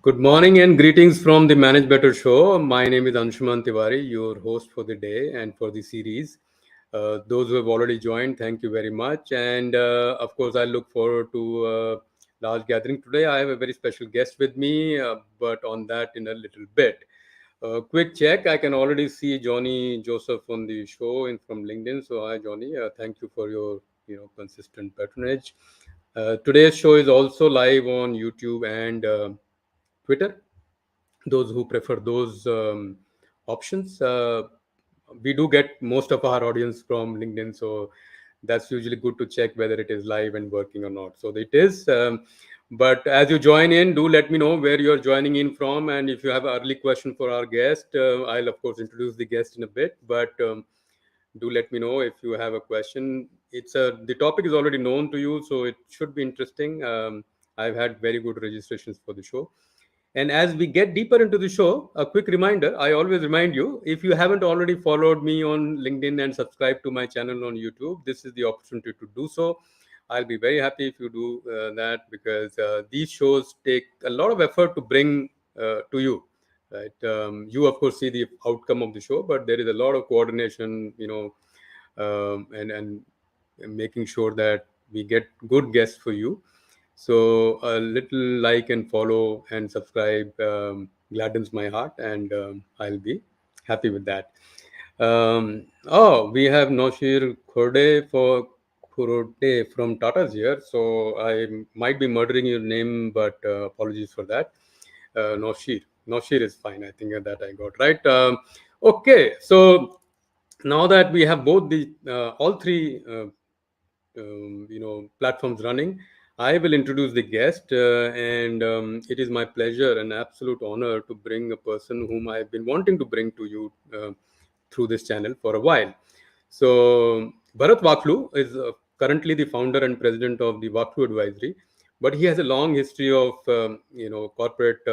Good morning and greetings from the Manage Better show. My name is Anshuman Tiwari, your host for the day and for the series. Those who have already joined, thank you very much. And of course, I look forward to large gathering today. I have a very special guest with me, but on that in a little bit. Quick check. I can already see Johnny Joseph on the show in from LinkedIn. So hi, Johnny. Thank you for your consistent patronage. Today's show is also live on YouTube and Twitter. Those who prefer those options, we do get most of our audience from LinkedIn, so that's usually good to check whether it is live and working or not. So it is. But as you join in, do let me know where you're joining in from, and if you have an early question for our guest, I'll of course introduce the guest in a bit. But do let me know if you have a question. The topic is already known to you, so it should be interesting. I've had very good registrations for the show. And as we get deeper into the show, a quick reminder, I always remind you, if you haven't already followed me on LinkedIn and subscribed to my channel on YouTube, this is the opportunity to do so. I'll be very happy if you do that, because these shows take a lot of effort to bring to you. Right? You, of course, see the outcome of the show, but there is a lot of coordination, and making sure that we get good guests for you. So a little like and follow and subscribe gladdens my heart, and I'll be happy with that. We have Noshir Khorde from Tata's here. So I might be murdering your name, but apologies for that. Noshir. Noshir is fine. I think that I got right. Okay, so now that we have both the all three platforms running, I will introduce the guest, and it is my pleasure and absolute honor to bring a person whom I've been wanting to bring to you through this channel for a while. So Bharat Wakhlu is currently the founder and president of the Wakhlu Advisory, but he has a long history of corporate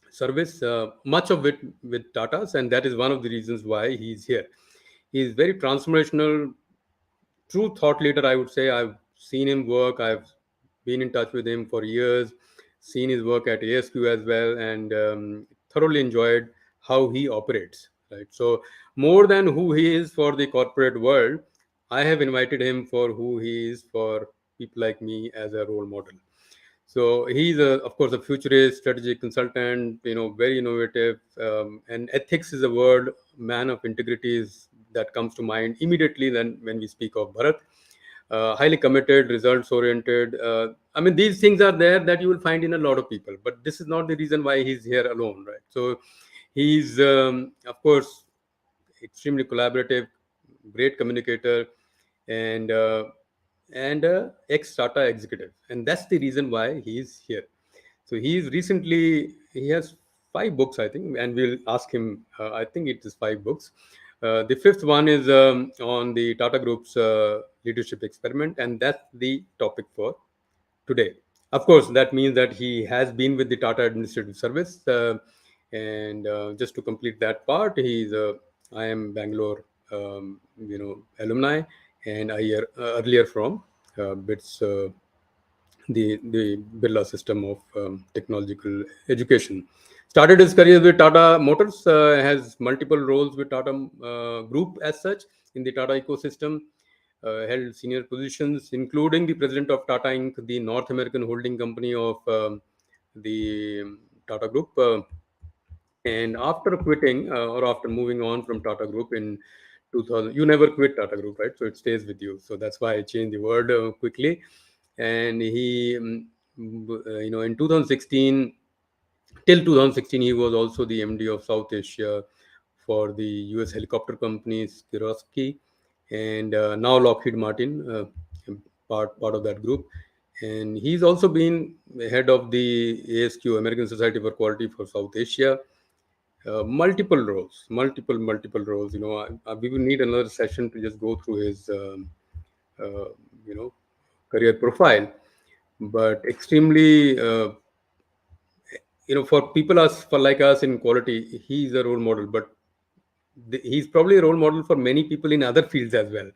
service, much of it with Tata's, and that is one of the reasons why he's here. He is very transformational, true thought leader, I would say. I've seen him work. I've been in touch with him for years, seen his work at ASQ as well, and thoroughly enjoyed how he operates. Right. So more than who he is for the corporate world, I have invited him for who he is for people like me as a role model. So he's of course, a futurist, strategic consultant. Very innovative, and ethics is a word. Man of integrity is that comes to mind immediately. Then when we speak of Bharat, highly committed, results oriented. I mean, these things are there that you will find in a lot of people, but this is not the reason why he's here alone, right? So he's of course extremely collaborative, great communicator, and ex Tata executive, and that's the reason why he's here. So he has 5 books, I think, and we'll ask him. I think it is 5 books. The fifth one is on the Tata Group's leadership experiment, and that's the topic for today. Of course, that means that he has been with the Tata Administrative Service, and just to complete that part, he's a IIM Bangalore, alumni, and earlier from BITS, the Birla system of technological education. Started his career with Tata Motors, has multiple roles with Tata Group as such in the Tata ecosystem, held senior positions, including the president of Tata Inc., the North American holding company of the Tata Group. And after quitting or after moving on from Tata Group in 2000, you never quit Tata Group, right? So it stays with you. So that's why I changed the word quickly. And he, in 2016, till 2016, he was also the MD of South Asia for the US helicopter company Sikorsky, and now Lockheed Martin, part of that group. And he's also been head of the ASQ, American Society for Quality for South Asia. Multiple roles, multiple roles. We will need another session to just go through his, uh, you know, career profile. But extremely, for people for like us in quality, he's a role model. But he's probably a role model for many people in other fields as well.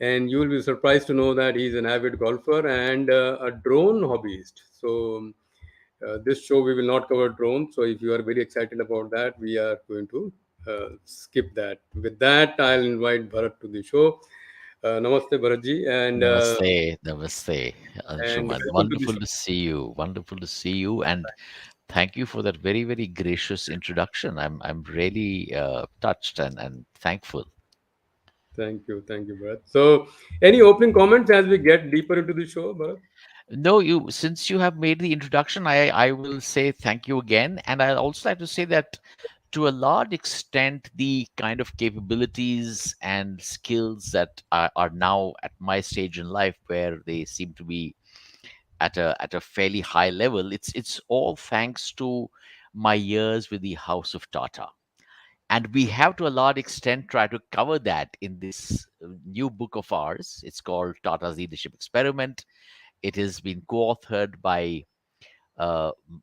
And you will be surprised to know that he's an avid golfer and a drone hobbyist. So This show we will not cover drones. So if you are very excited about that, we are going to skip that. With that, I'll invite Bharat to the show. Namaste, Bharatji, Namaste, namaste, and Anshuman. welcome to the Wonderful show. to see you. Wonderful to see you, and thank you for that very, very gracious introduction. I'm really touched and thankful. Thank you, Bharat. So, any opening comments as we get deeper into the show, Bharat? No, you since you have made the introduction, I will say thank you again, and I also like to say that to a large extent, the kind of capabilities and skills that are now at my stage in life, where they seem to be at a fairly high level, it's all thanks to my years with the House of Tata. And we have to a large extent try to cover that in this new book of ours. It's called Tata's Leadership Experiment. It has been co-authored by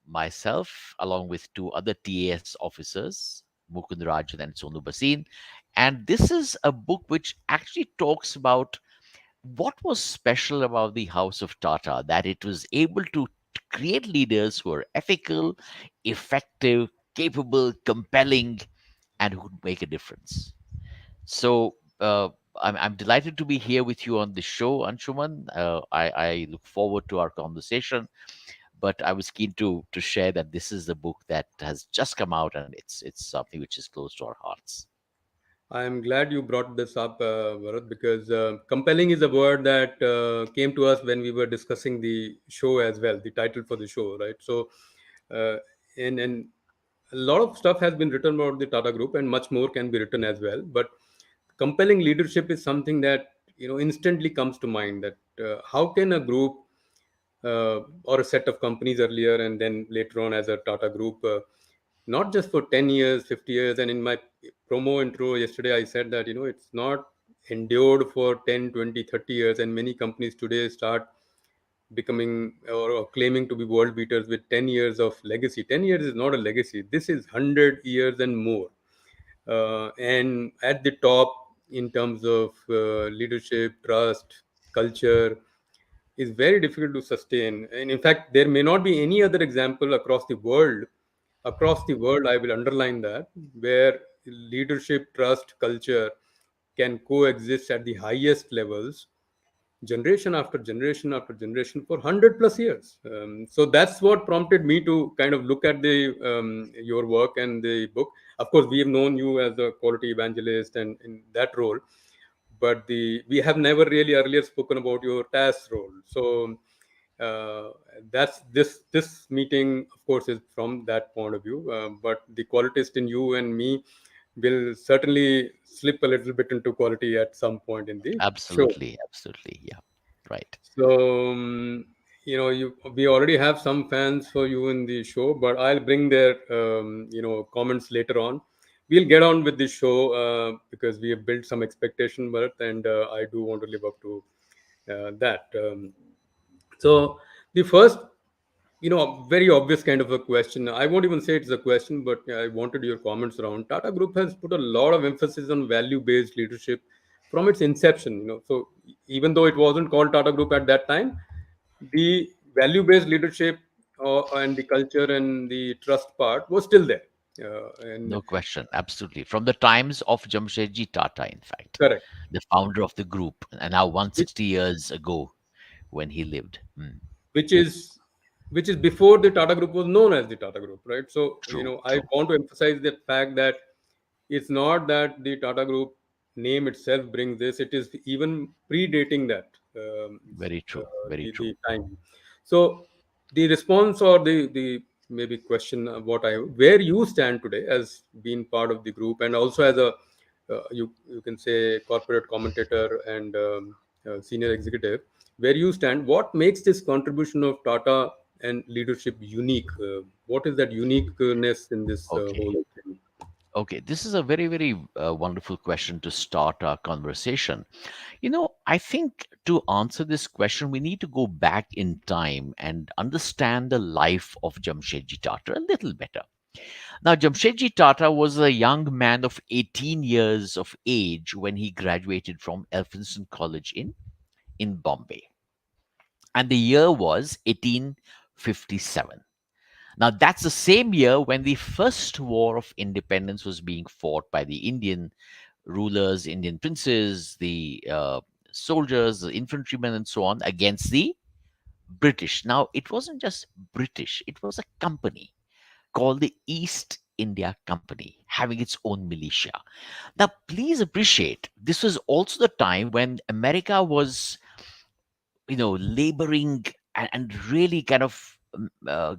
myself along with two other TAS officers, Mukund, Rajan, and Sonu, Bhasin. And this is a book which actually talks about what was special about the House of Tata, that it was able to create leaders who are ethical, effective, capable, compelling, and who would make a difference. So I'm delighted to be here with you on the show, Anshuman. I look forward to our conversation, but I was keen to share that this is the book that has just come out, and it's something which is close to our hearts. I'm glad you brought this up, Bharat, because compelling is a word that came to us when we were discussing the show as well, the title for the show, right? So, uh, and a lot of stuff has been written about the Tata Group, and much more can be written as well. But compelling leadership is something that instantly comes to mind. That how can a group or a set of companies earlier, and then later on as a Tata Group, not just for 10 years, 50 years. And in my promo intro yesterday, I said that, it's not endured for 10, 20, 30 years. And many companies today start becoming or claiming to be world beaters with 10 years of legacy. 10 years is not a legacy. This is 100 years and more. And at the top, in terms of leadership, trust, culture, is very difficult to sustain. And in fact, there may not be any other example across the world. Across the world, I will underline that, where leadership, trust, culture can coexist at the highest levels, generation after generation after generation, for 100 plus years. So that's what prompted me to kind of look at the your work and the book. Of course, we have known you as a quality evangelist and in that role, but the we have never really earlier spoken about your TAS role. So uh, that's this meeting, of course, is from that point of view. But the qualitist in you and me will certainly slip a little bit into quality at some point in the show. Absolutely, absolutely, yeah, right. So, we already have some fans for you in the show, but I'll bring their, comments later on. We'll get on with the show because we have built some expectation, Bharat, and I do want to live up to that. So, the first, very obvious kind of a question. I won't even say it's a question, but I wanted your comments around. Tata Group has put a lot of emphasis on value-based leadership from its inception. So even though it wasn't called Tata Group at that time, the value-based leadership and the culture and the trust part was still there. And No question, absolutely. From the times of Jamshedji Tata, in fact, correct, the founder of the group, and now which 160 years ago when he lived. Mm. which is which is before the Tata Group was known as the Tata Group, right? So True, I true. want to emphasize the fact that it's not that the Tata Group name itself brings this; it is even predating that Very true, very true. the time. So the response or the maybe question what I where you stand today as being part of the group and also as a you can say corporate commentator and senior executive, where you stand, what makes this contribution of Tata and leadership unique? What is that uniqueness in this Okay. whole thing? Okay, this is a very, very wonderful question to start our conversation. I think to answer this question, we need to go back in time and understand the life of Jamshedji Tata a little better. Now, Jamshedji Tata was a young man of 18 years of age when he graduated from Elphinstone College in Bombay. And the year was 1857. Now, that's the same year when the first war of independence was being fought by the Indian rulers, Indian princes, the soldiers, the infantrymen, and so on against the British. Now, it wasn't just British, it was a company called the East India Company, having its own militia. Now, please appreciate, this was also the time when America was, laboring and really kind of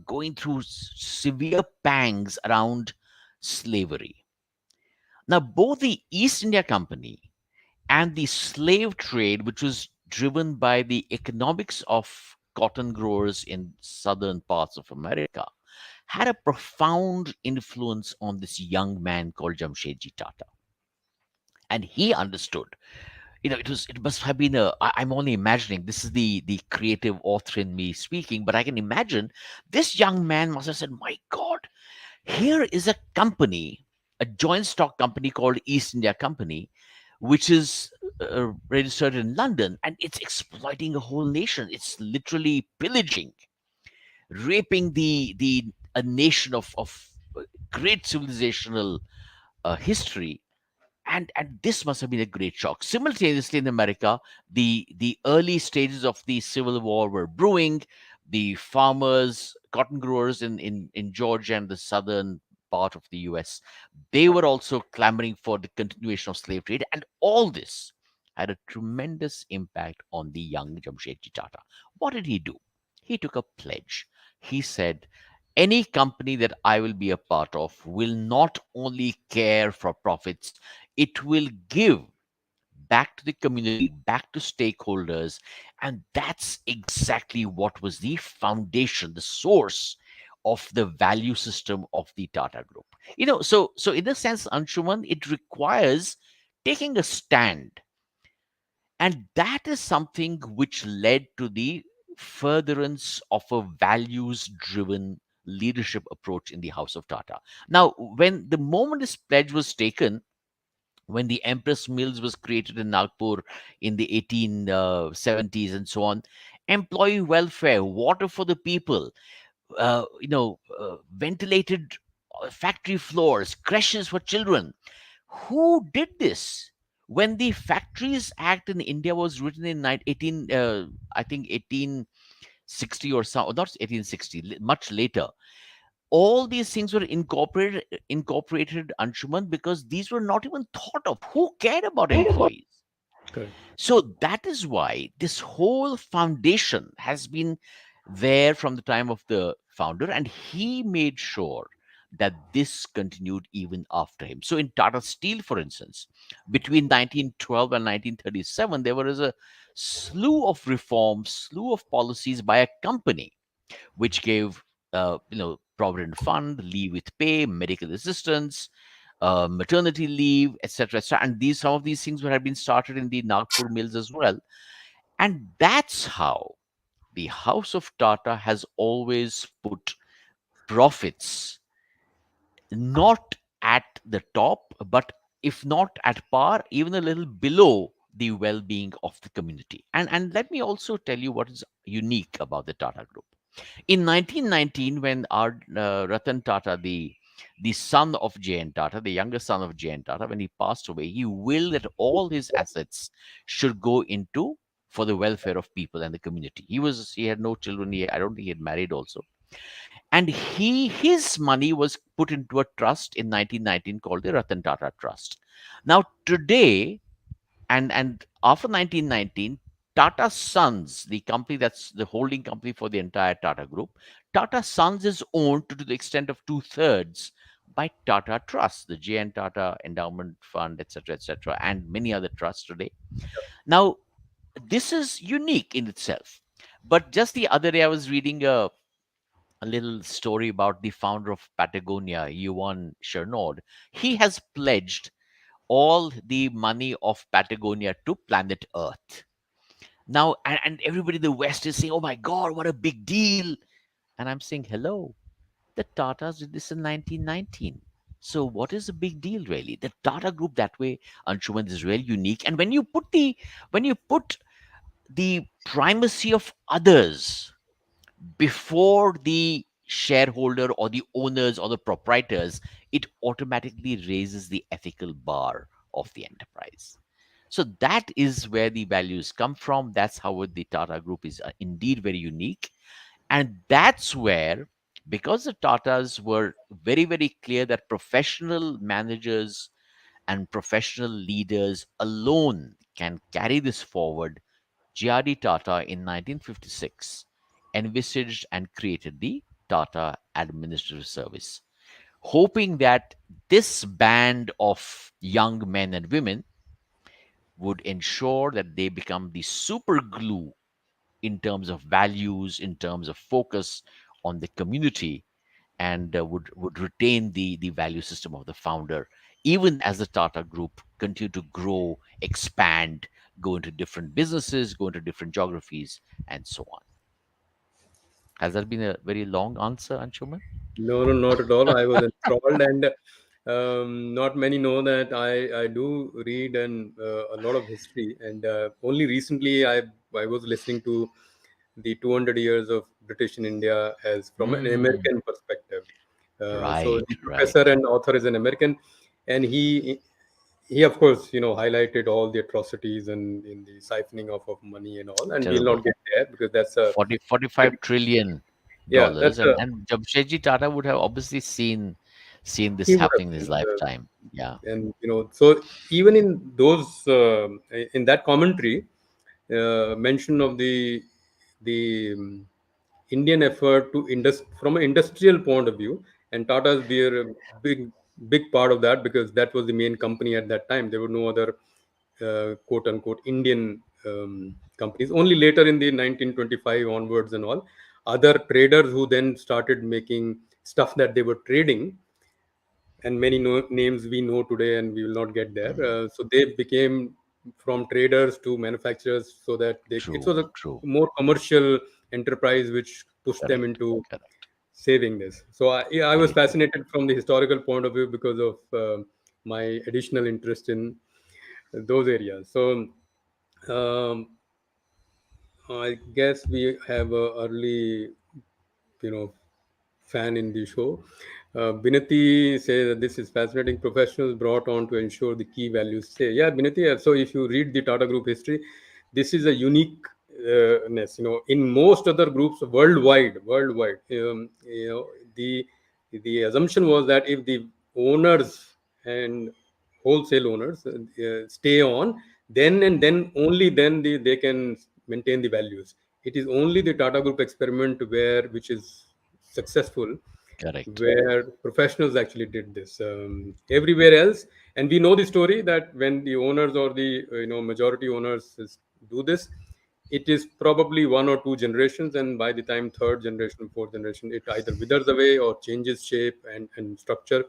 going through severe pangs around slavery. Now, both the East India Company and the slave trade, which was driven by the economics of cotton growers in southern parts of America, had a profound influence on this young man called Jamshedji Tata. And he understood, it must have been I'm only imagining, this is the creative author in me speaking, but I can imagine this young man must have said, my God, here is a company, a joint stock company called East India Company, which is registered in London, and it's exploiting a whole nation. It's literally pillaging, raping the a nation of great civilizational history, and this must have been a great shock. Simultaneously in America, the early stages of the Civil War were brewing. The farmers, cotton growers in Georgia and the southern part of the US, they were also clamoring for the continuation of slave trade. And all this had a tremendous impact on the young Jamshedji Tata. What did he do? He took a pledge. He said, any company that I will be a part of will not only care for profits, it will give back to the community, back to stakeholders. And that's exactly what was the foundation, the source of the value system of the Tata Group. So in a sense, Anshuman, it requires taking a stand. And that is something which led to the furtherance of a values driven leadership approach in the House of Tata. Now, when the moment this pledge was taken, when the Empress Mills was created in Nagpur in the 1870s and so on, employee welfare, water for the people, ventilated factory floors, creches for children. Who did this? When the Factories Act in India was written in 18, I think 1860 or so, not 1860, much later, all these things were incorporated, Anshuman, because these were not even thought of. Who cared about employees? Correct. So that is why this whole foundation has been there from the time of the founder, and he made sure that this continued even after him. So in Tata Steel, for instance, between 1912 and 1937, there was a slew of reforms, slew of policies by a company which gave provident fund, leave with pay, medical assistance, maternity leave, etc., etc. And these some of these things had been started in the Nagpur mills as well. And that's how the House of Tata has always put profits not at the top, but if not at par, even a little below the well-being of the community. And let me also tell you what is unique about the Tata Group. In 1919, when our Ratan Tata, the son of J.N. Tata, the younger son of J.N. Tata, when he passed away, he willed that all his assets should go into for the welfare of people and the community. He had no children. I don't think he had married also. And his money was put into a trust in 1919 called the Ratan Tata Trust. Now today, and after 1919, Tata Sons, the company that's the holding company for the entire Tata Group, Tata Sons is owned to the extent of two-thirds by Tata Trust, the J.N. Tata Endowment Fund, etc., and many other trusts today. Now, this is unique in itself. But just the other day, I was reading a little story about the founder of Patagonia, Yuan Chernaud. He has pledged all the money of Patagonia to planet Earth. Now, and everybody in the West is saying, oh my God, what a big deal. And I'm saying, hello, the Tatas did this in 1919. So what is the big deal really? The Tata Group that way, Anshuman, is really unique. And when you put the primacy of others before the shareholder or the owners or the proprietors, it automatically raises the ethical bar of the enterprise. So that is where the values come from. That's how the Tata Group is indeed very unique. And that's where, because the Tatas were very, very clear that professional managers and professional leaders alone can carry this forward, J.R.D. Tata in 1956 envisaged and created the Tata Administrative Service, hoping that this band of young men and women would ensure that they become the super glue in terms of values, in terms of focus on the community, and would retain the value system of the founder, even as the Tata Group continue to grow, expand, go into different businesses, go into different geographies, and so on. Has that been a very long answer, Anshuman? No, no, not at all. I was enthralled, and not many know that I do read and a lot of history. And only recently I was listening to the 200 years of British in India as from an Mm, American perspective. So right, the right. professor and author is an American, and he of course highlighted all the atrocities and in the siphoning of money and all, and we'll not Terrible. get there because that's a 45 trillion yeah, that's dollars, a and Jamshedji Tata would have obviously seen this he would have happening in his lifetime. Yeah. and so even in those in that commentary mention of the Indian effort to from an industrial point of view, and Tata's be a big part of that because that was the main company at that time. There were no other quote unquote Indian companies. Only later in the 1925 onwards and all, other traders who then started making stuff that they were trading, and many names we know today, and we will not get there. Mm, So they became from traders to manufacturers, so that it true, was a true. more commercial enterprise which pushed them Correct, into correct. saving this. So yeah, I was Very true. fascinated from the historical point of view because of my additional interest in those areas. So um, I guess we have a early, you know, fan in the show. Binati says that this is fascinating. Professionals brought on to ensure the key values stay. Yeah, Binati. So if you read the Tata Group history, this is a uniqueness. In most other groups worldwide, the assumption was that if the owners and wholesale owners stay on, then and then only then they can maintain the values. It is only the Tata Group experiment which is successful, Correct. where professionals actually did this. Everywhere else, and we know the story that when the owners or the majority owners do this, it is probably one or two generations, and by the time third generation, fourth generation, it either withers away or changes shape and structure.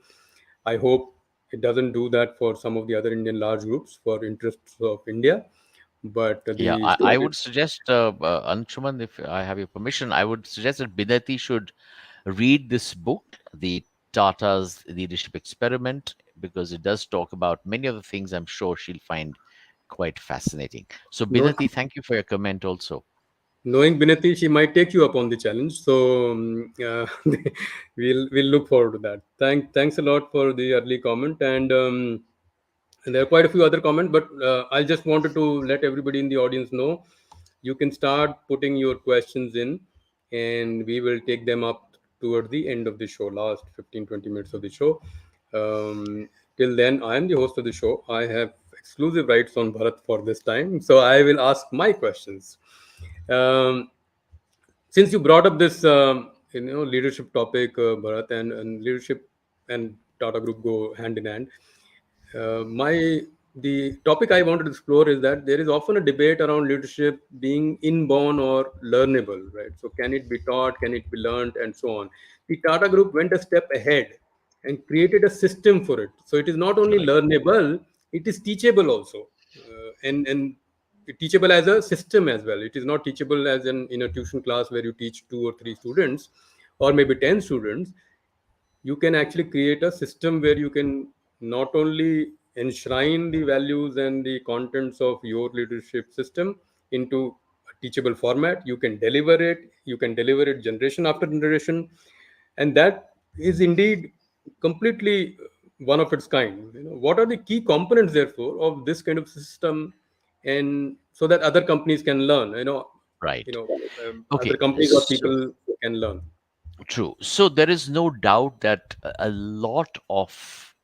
I hope it doesn't do that for some of the other Indian large groups for interests of India. But Yeah, the I story, would suggest, Anshuman, if I have your permission, I would suggest that Bidati should read this book, the Tata's Leadership Experiment, because it does talk about many of the things I'm sure she'll find quite fascinating. So, no, Bidati, thank you for your comment also. knowing Binati, she might take you up on the challenge. So we'll look forward to that. Thanks a lot for the early comment, and there are quite a few other comments, but I just wanted to let everybody in the audience know you can start putting your questions in, and we will take them up toward the end of the show, last 15-20 minutes of the show. Till then, I am the host of the show. I have exclusive rights on Bharat for this time, so I will ask my questions. Um, since you brought up this leadership topic, Bharat, and leadership and Tata Group go hand in hand. My The topic I wanted to explore is that there is often a debate around leadership being inborn or learnable, right? So can it be taught, can it be learned, and so on. The Tata Group went a step ahead and created a system for it. So it is not only Correct. learnable, it is teachable also, and teachable as a system as well. It is not teachable as in a tuition class where you teach two or three students, or maybe 10 students. You can actually create a system where you can not only enshrine the values and the contents of your leadership system into a teachable format, you can deliver it generation after generation. and that is indeed completely one of its kind. What are the key components, therefore, of this kind of system, and so that other companies can learn. Right. Other Okay. companies or people can learn. True. So there is no doubt that a lot of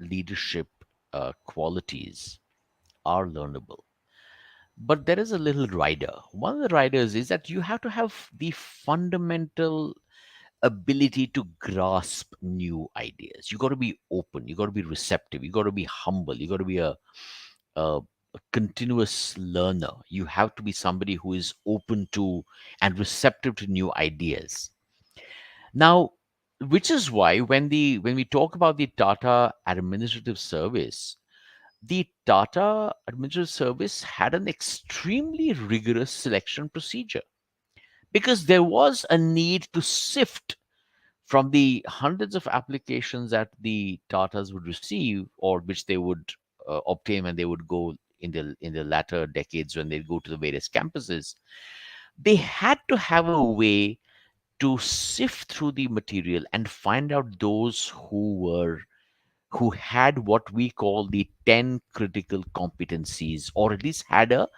leadership qualities are learnable. But there is a little rider. One of the riders is that you have to have the fundamental ability to grasp new ideas. You got to be open. You got to be receptive. You got to be humble. You got to be a, a continuous learner. You have to be somebody who is open to and receptive to new ideas. Now, which is why when we talk about the Tata Administrative Service, the Tata Administrative Service had an extremely rigorous selection procedure because there was a need to sift from the hundreds of applications that the Tatas would receive or which they would obtain when they would go in the latter decades when they go to the various campuses. They had to have a way to sift through the material and find out those who had what we call the 10 critical competencies, or at least had a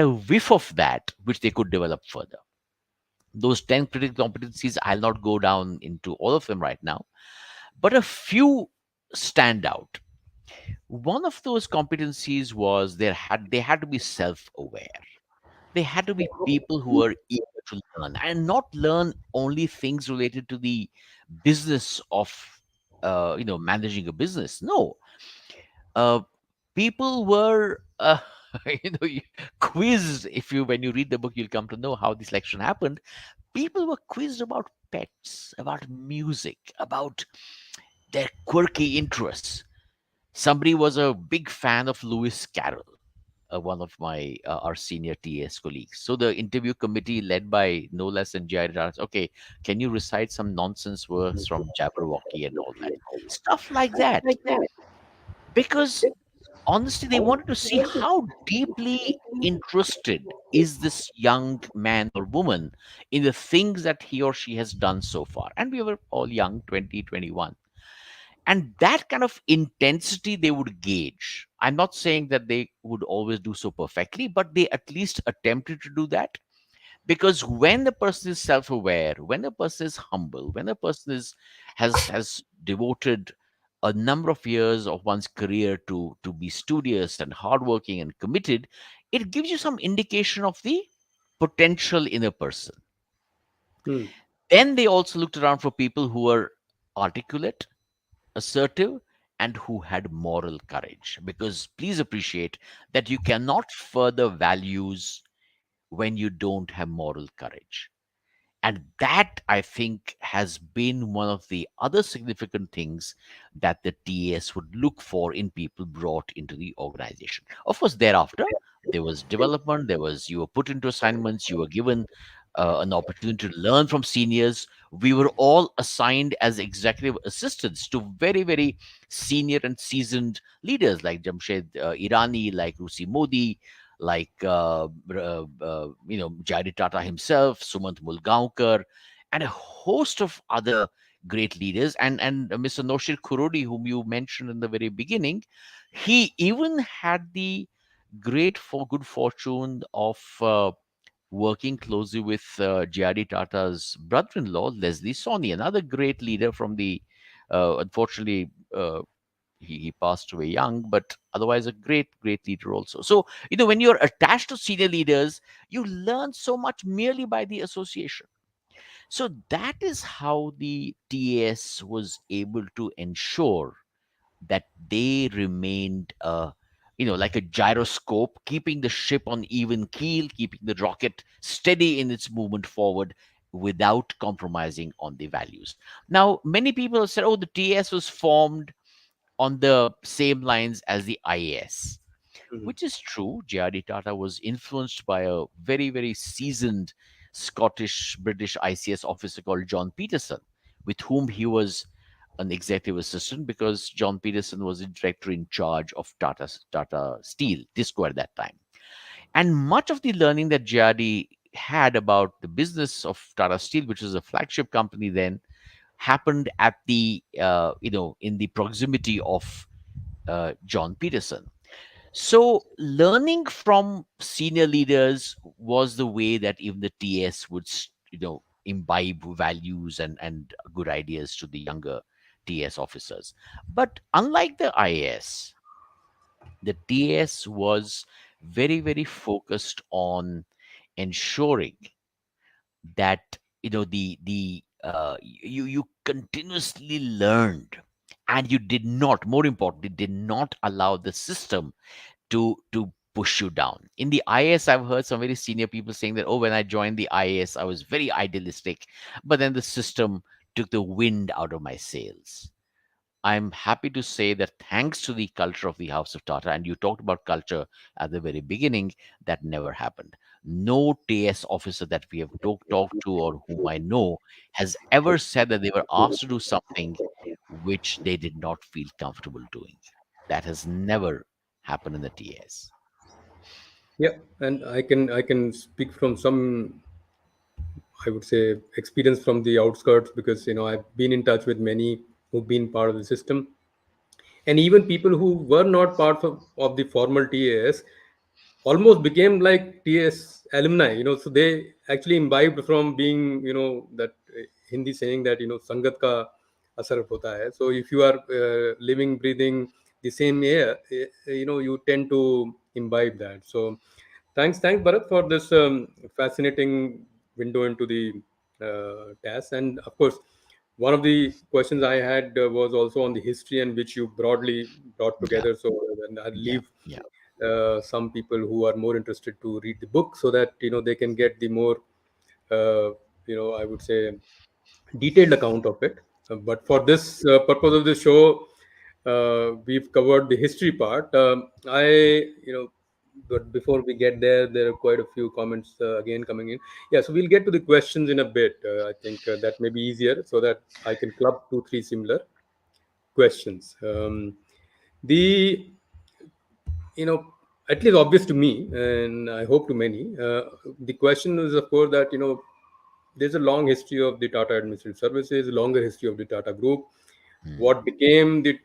whiff of that which they could develop further. Those 10 critical competencies, I'll not go down into all of them right now, but a few stand out. One of those competencies was they had to be self-aware. They had to be people who were eager to learn and not learn only things related to the business of managing a business. No, uh, people were quizzed. If you when you read the book, you'll come to know how this selection happened. People were quizzed about pets, about music, about their quirky interests. Somebody was a big fan of Lewis Carroll, one of my our senior TS colleagues. So the interview committee, led by no less than Jared, asked, "Okay, can you recite some nonsense words from Jabberwocky and all that stuff like that?" Because honestly, they wanted to see how deeply interested is this young man or woman in the things that he or she has done so far. And we were all young, 20, 21. And that kind of intensity they would gauge. I'm not saying that they would always do so perfectly, but they at least attempted to do that. Because when the person is self-aware, when a person is humble, when a person has devoted a number of years of one's career to be studious and hardworking and committed, it gives you some indication of the potential in a person. Hmm. Then they also looked around for people who were articulate, assertive, and who had moral courage. Because please appreciate that you cannot further values when you don't have moral courage. And that, I think, has been one of the other significant things that the TAS would look for in people brought into the organization. Of course, thereafter, there was development, you were put into assignments, you were given an opportunity to learn from seniors. We were all assigned as executive assistants to very, very senior and seasoned leaders like Jamshed Irani, like Rusi Modi, like Jaydev Tata himself, Sumant Mulgaonkar, and a host of other great leaders. And Mr. Noshir Khurodi, whom you mentioned in the very beginning, he even had the good fortune of working closely with Jaydev Tata's brother-in-law, Leslie Soni, another great leader from the unfortunately. He passed away young, but otherwise a great leader also. So when you're attached to senior leaders, you learn so much merely by the association. So that is how the TAS was able to ensure that they remained like a gyroscope, keeping the ship on even keel, keeping the rocket steady in its movement forward without compromising on the values. Now, many people have said, oh, the TAS was formed on the same lines as the IAS, Hmm. which is true. J.R.D. Tata was influenced by a very, very seasoned Scottish British ICS officer called John Peterson, with whom he was an executive assistant because John Peterson was the director in charge of Tata Steel, Tisco at that time. And much of the learning that J.R.D. had about the business of Tata Steel, which was a flagship company then, happened at the in the proximity of John Peterson. So learning from senior leaders was the way that even the TS would imbibe values and good ideas to the younger TS officers. But unlike the IAS, the TS was very, very focused on ensuring that you continuously learned, and you did not, more importantly, did not allow the system to push you down. In the IAS, I've heard some very senior people saying that, oh, when I joined the IAS, I was very idealistic, but then the system took the wind out of my sails. I'm happy to say that thanks to the culture of the House of Tata, and you talked about culture at the very beginning, that never happened. No TS officer that we have talked to or whom I know has ever said that they were asked to do something which they did not feel comfortable doing. That has never happened in the TS. Yeah, and I can speak from some, I would say, experience from the outskirts, because I've been in touch with many who've been part of the system, and even people who were not part of the formal TAS almost became like TS alumni. So they actually imbibed from being, that Hindi saying that sangat ka asar hota hai. So if you are living, breathing the same air, you tend to imbibe that. So thanks, Bharat, for this fascinating window into the task. And of course, one of the questions I had was also on the history, and which you broadly brought Yeah, together. So then I'll yeah, leave yeah, some people who are more interested to read the book, so that they can get the more, uh, I would say, detailed account of it. But for this purpose of the show, we've covered the history part. But before we get there, there are quite a few comments again coming in. Yeah, so we'll get to the questions in a bit. I think that may be easier, so that I can club two, three similar questions. The you know at least obvious to me, and I hope to many, the question is, of course, that there's a long history of the Tata Administrative Services, longer history of the Tata Group. mm, What became the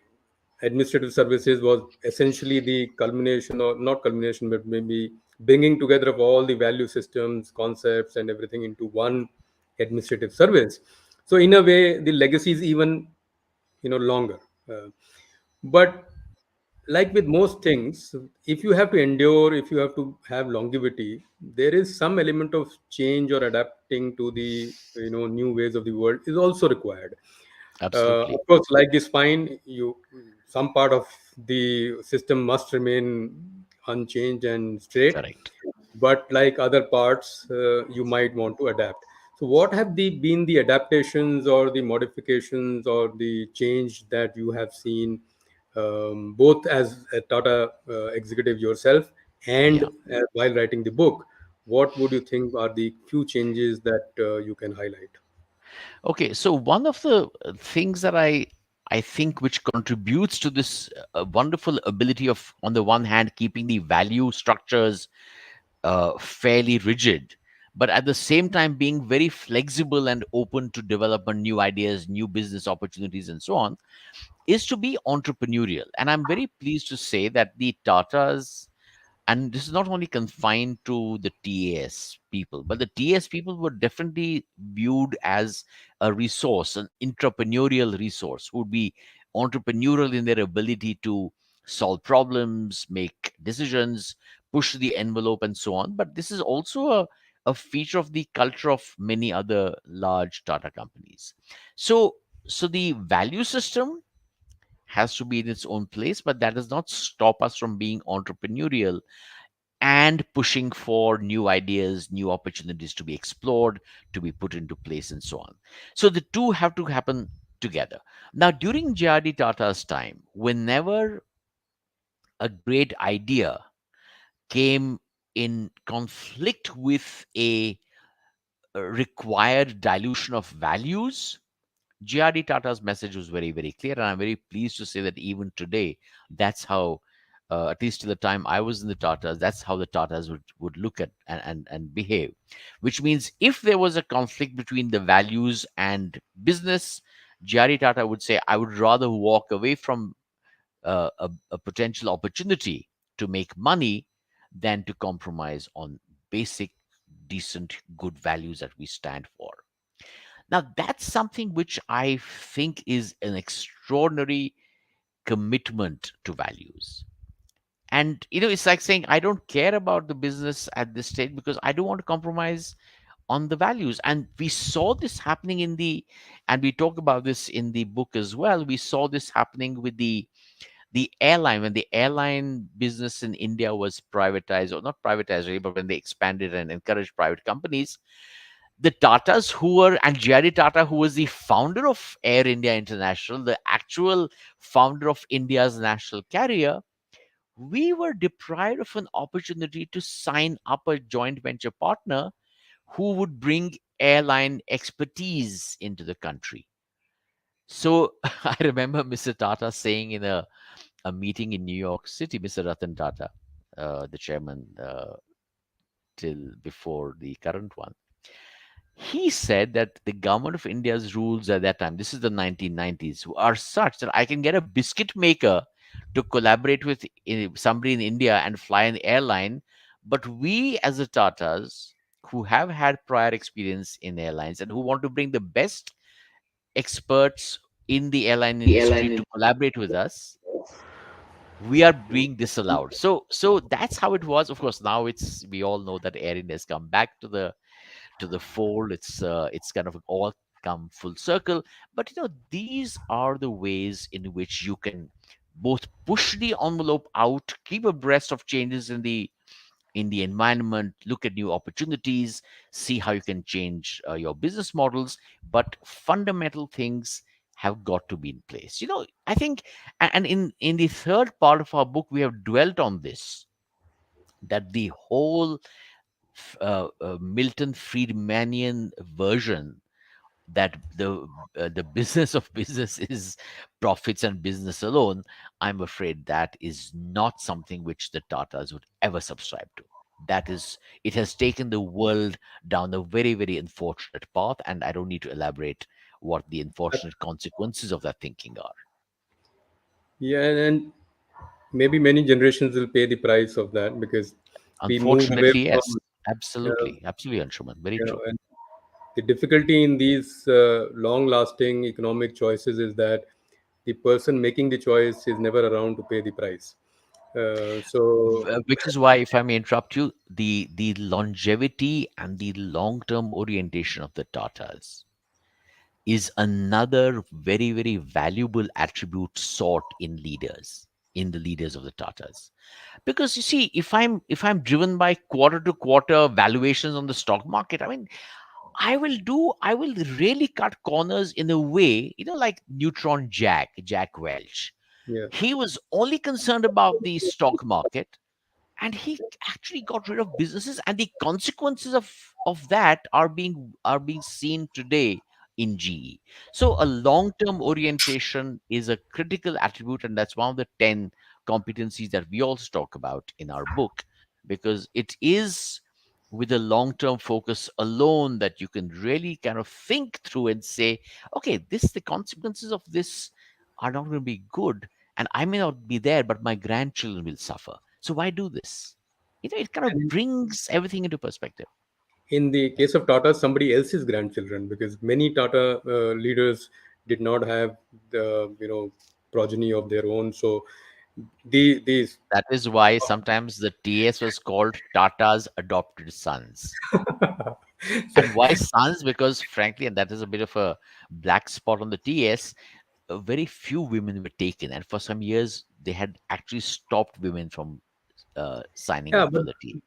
Administrative Services was essentially the culmination, or not culmination, but maybe bringing together of all the value systems, concepts, and everything into one administrative service. So in a way, the legacy is even longer. But like with most things, if you have to endure, if you have to have longevity, there is some element of change or adapting to the new ways of the world is also required. absolutely Of course, like the spine, some part of the system must remain unchanged and straight, correct. but like other parts, you might want to adapt. So what have been the adaptations or the modifications or the change that you have seen, both as a Tata executive yourself, and Yeah. while writing the book? What would you think are the few changes that you can highlight? Okay, so one of the things that I think which contributes to this wonderful ability of, on the one hand, keeping the value structures fairly rigid, but at the same time being very flexible and open to development, new ideas, new business opportunities, and so on, is to be entrepreneurial. And I'm very pleased to say that the Tatas, and this is not only confined to the TAS people, but the TAS people were definitely viewed as a resource, an entrepreneurial resource, who would be entrepreneurial in their ability to solve problems, make decisions, push the envelope, and so on. But this is also a feature of the culture of many other large Tata companies. So, so the value system has to be in its own place, but that does not stop us from being entrepreneurial and pushing for new ideas, new opportunities to be explored, to be put into place, and so on. So the two have to happen together. Now, during JRD Tata's time, whenever a great idea came in conflict with a required dilution of values, JRD Tata's message was very, very clear. And I'm very pleased to say that even today, that's how at least till the time I was in the Tatas, that's how the Tatas would look at and behave. Which means if there was a conflict between the values and business, Jari Tata would say, I would rather walk away from a potential opportunity to make money than to compromise on basic, decent, good values that we stand for. Now, that's something which I think is an extraordinary commitment to values. And it's like saying, I don't care about the business at this stage because I don't want to compromise on the values. And we saw this happening and we talk about this in the book as well. We saw this happening with the airline, when the airline business in India was privatized, or not privatized really, but when they expanded and encouraged private companies, the Tatas who were, and Jerry Tata, who was the founder of Air India International, the actual founder of India's national carrier, we were deprived of an opportunity to sign up a joint venture partner who would bring airline expertise into the country. So I remember Mr. Tata saying in a meeting in New York City, Mr. Ratan Tata, the chairman till before the current one, he said that the government of India's rules at that time, this is the 1990s, are such that I can get a biscuit maker to collaborate with somebody in India and fly an airline. But we, as the Tatas, who have had prior experience in airlines and who want to bring the best experts in the airline industry to collaborate with us, we are being disallowed. So that's how it was. Of course, now we all know that Air India has come back to the fold. It's kind of all come full circle. But these are the ways in which you can both push the envelope out, keep abreast of changes in the environment, look at new opportunities, see how you can change your business models, but fundamental things have got to be in place. I think, and in the third part of our book, we have dwelt on this, that the whole Milton Friedmanian version, that the business of business is profits and business alone, I'm afraid that is not something which the Tatas would ever subscribe to. It has taken the world down a very, very unfortunate path, and I don't need to elaborate what the unfortunate consequences of that thinking are. Yeah, and maybe many generations will pay the price of that because we moved away Unfortunately, from, yes. Absolutely, Anshuman. Very true. and the difficulty in these long-lasting economic choices is that the person making the choice is never around to pay the price. So, Which is why, if I may interrupt you, the longevity and the long-term orientation of the Tatas is another very, very valuable attribute sought in the leaders of the Tatas. Because you see, if I'm driven by quarter to quarter valuations on the stock market, I mean, I will really cut corners in a way, like Neutron Jack Welch. yeah. He was only concerned about the stock market, and he actually got rid of businesses, and the consequences of that are being seen today in GE. So a long term orientation is a critical attribute, and that's one of the 10 competencies that we also talk about in our book, because it is with a long term focus alone that you can really kind of think through and say, okay, the consequences of this are not going to be good, and I may not be there, but my grandchildren will suffer. So why do this? It kind of And brings everything into perspective. in the case of Tata, somebody else's grandchildren, because many Tata leaders did not have the progeny of their own. So these That is why sometimes the TS was called Tata's adopted sons. so, And why sons? Because frankly, and that is a bit of a black spot on the TS, very few women were taken. And for some years, they had actually stopped women from signing yeah, up but for the T.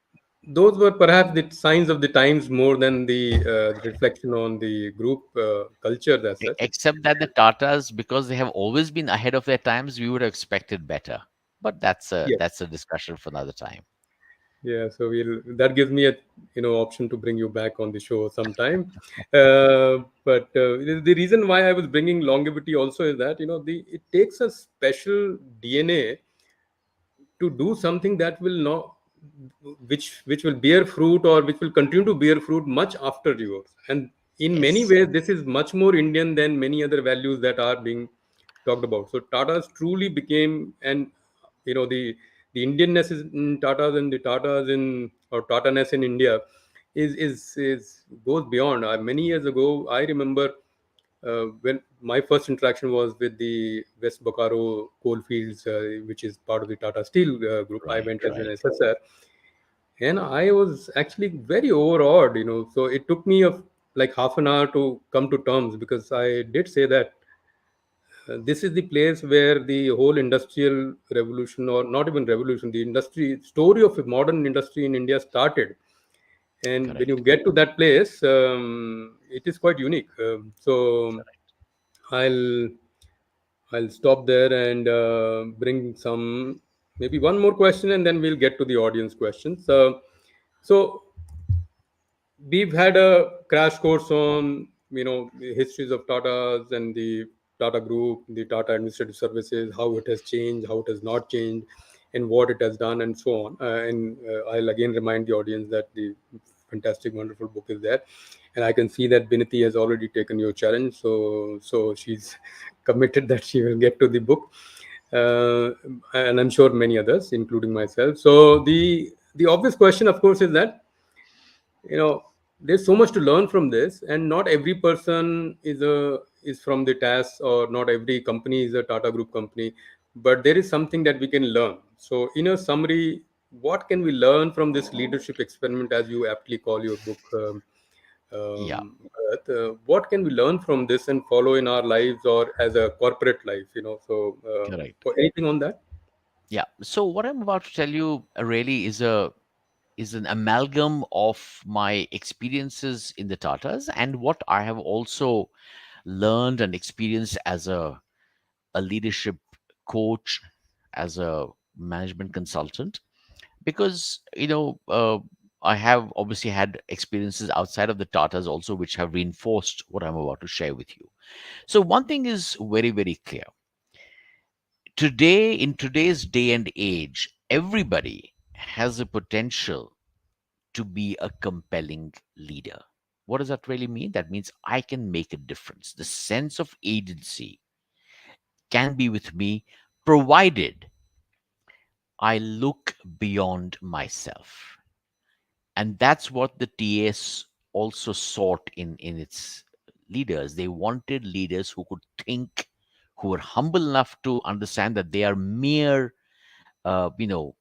those were perhaps the signs of the times more than the reflection on the group culture as such. Except that the Tatas, because they have always been ahead of their times, we would have expected better. But that's a Yeah, that's a discussion for another time. yeah. So that gives me a option to bring you back on the show sometime. But the reason why I was bringing longevity also is that it takes a special DNA to do something that will not, which will bear fruit, or which will continue to bear fruit much after yours. And in many Yes, ways, this is much more Indian than many other values that are being talked about. So Tata's truly became, and the Indianness is in Tatas, and the Tatas in, or Tata-ness in India is goes beyond. Many years ago, I remember when my first interaction was with the West Bokaro coalfields, which is part of the Tata Steel group. I right, went as an right. SSR, and I was actually very overawed. So it took me like half an hour to come to terms, because I did say that this is the place where the whole industrial revolution, or not even revolution, the industry story of a modern industry in India started. And when you Correct. get to that place, it is quite unique. So I'll I'll stop there and bring some, maybe one more question, and then we'll get to the audience questions. So we've had a crash course on the histories of Tata's and the Tata Group, the Tata Administrative Services, how it has changed, how it has not changed, and what it has done, and so on. And I'll again remind the audience that the fantastic, wonderful book is there, and I can see that Binati has already taken your challenge, so she's committed that she will get to the book, uh, and I'm sure many others, including myself. So the obvious question, of course, is that you know there's so much to learn from this, and not every person is from the TAS, or not every company is a Tata Group company, but there is something that we can learn. So in a summary, what can we learn from this leadership experiment, as you aptly call your book, Yeah, Bharat? What can we learn from this and follow in our lives, or as a corporate life, correct. anything on that? Yeah. So what I'm about to tell you really is an amalgam of my experiences in the Tatas and what I have also learned and experienced as a leadership coach, as a management consultant, because I have obviously had experiences outside of the Tatas also, which have reinforced what I'm about to share with you. So one thing is very, very clear. Today, in today's day and age, everybody has a potential to be a compelling leader. What does that really mean? That means I can make a difference. The sense of agency can be with me, provided I look beyond myself. And that's what the TS also sought in its leaders. They wanted leaders who could think, who were humble enough to understand that they are mere, uh, you know,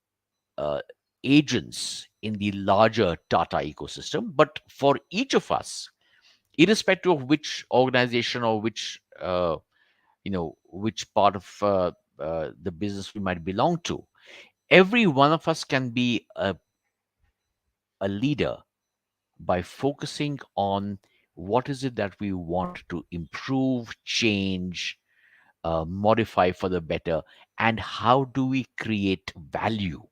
uh, agents in the larger Tata ecosystem. But for each of us, irrespective of which organization or which part of the business we might belong to, every one of us can be a leader by focusing on what is it that we want to improve, change, modify for the better, and how do we create value,